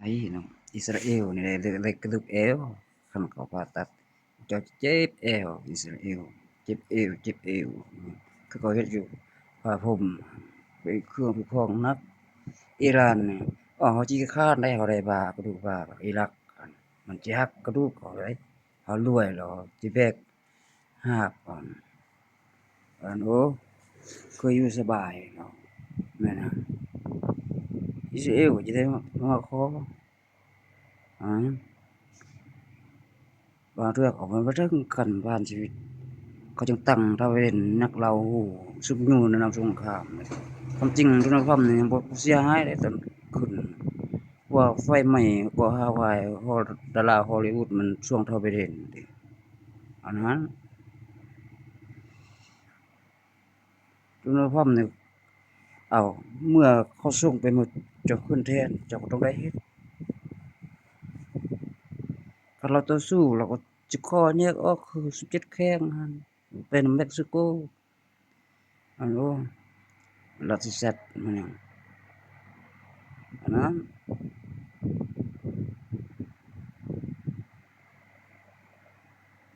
Thấy nó Israel này lấy cái lúc eo không cóผ่าตัดcho chết eo Israel chết eo cứ có hếtอยู่ว่าผมไปเครื่องไปครองนักอิหร่านเนี่ยเขาจี้คร้านได้เขาได้บ่ากระดูกบ่าอิรักมันจะหักกระดูกเขาได้เขารวยแล้วจิแบกหาบก่อนโอ้เคยอยู่สบายเนาะแม่นะอิสราเอลจะได้มาขออ่า บางเรื่องของมันบ่ถึงขั้นผ่านชีวิตเขาจึงตั้งถ้าเป็นนักเล่าฮู้ซุมอยู่ในนามสงครามความจริงโดนัลด์ทรัมป์นี่ยังบ่เสียหายเลยตอนขึ้นว่าไฟไหม้เกาะฮาวายฮอลดาราฮอลลีวูดมันช่วงเท่าประเด็นติอันนั้นโดนัลด์ทรัมป์นี่อ้าวเมื่อเขาส่งไปหมดเจ้าขึ้นแทนเจ้าก็ต้องได้เฮ็ดคันเราต่อสู้เราก็สิขอแยกออกคือ17แข้งหั่นไปนำเม็กซิโกอันโอ้รัฐิแซดมันหยังอันนั้น